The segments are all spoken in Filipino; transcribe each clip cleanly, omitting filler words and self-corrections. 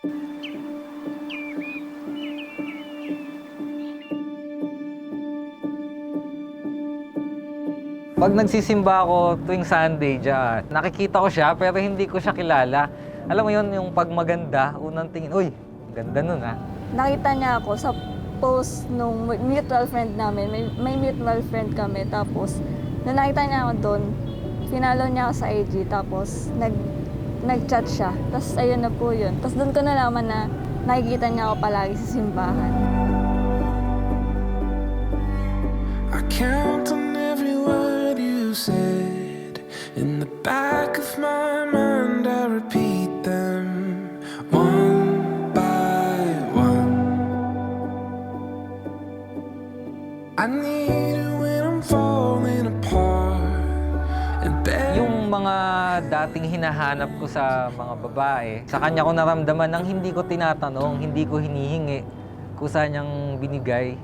Pag nagsisimba ako tuwing Sunday diyan, nakikita ko siya pero hindi ko siya kilala. Alam mo yon, yung pag maganda, unang tingin, uy, ganda nun ah. Nakita niya ako sa post nung mutual friend namin. May mutual friend kami. Tapos, nung nakita niya ako doon, finalo niya ako sa IG. Tapos, nag-chat siya. Tapos, ayun na po yun. Tapos, doon ko nalaman na nakikita niya ako palagi sa simbahan. I count on every word you said. In the back of my mind I repeat them one by one. I need it when I'm falling apart and Yung mga dating hinahanap ko sa mga babae, sa kanya ko naramdaman nang hindi ko tinatanong, hindi ko hinihingi, kusa niyang binigay.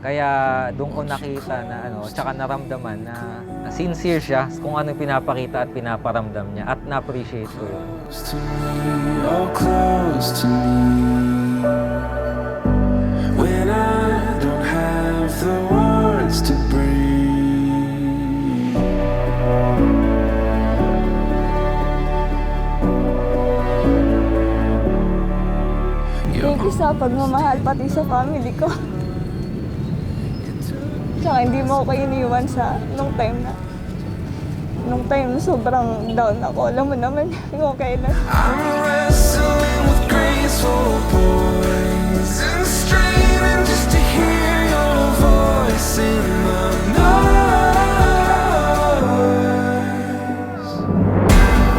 Kaya doon ko nakita na tsaka naramdaman na sincere siya kung ano pinapakita at pinaparamdam niya at na-appreciate ko yun. close to me, oh close to me. When I don't have the words to breathe. Thank you sa pagmamahal pati sa family ko. Tsaka hindi mo ako iniwan nung time na sobrang down ako. Alam mo naman yung kailan. I'm wrestling with graceful poison, straining just to hear your voice in the noise.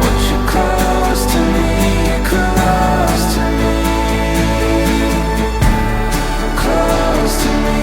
Want you close to me, close to me, close to me.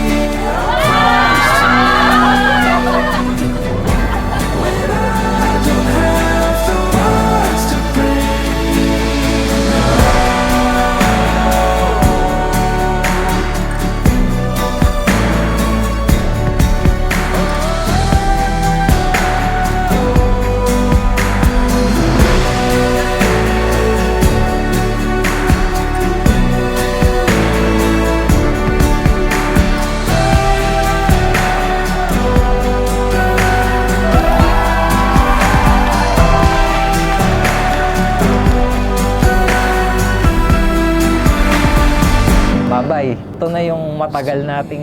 Babay, ito na yung matagal nating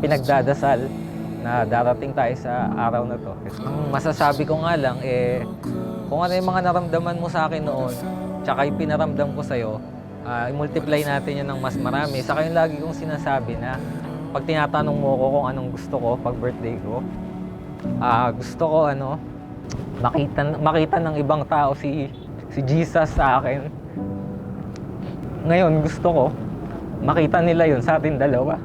pinagdadasal na darating tayo sa araw na to. Ang masasabi ko nga lang, kung ano yung mga naramdaman mo sa akin noon, tsaka yung pinaramdam ko sa'yo, i-multiply natin yan ng mas marami. Saka yung lagi kong sinasabi na pag tinatanong mo ko kung anong gusto ko pag birthday ko, gusto ko makita ng ibang tao si Jesus sa akin. Ngayon gusto ko makita nila yun sa ating dalawa.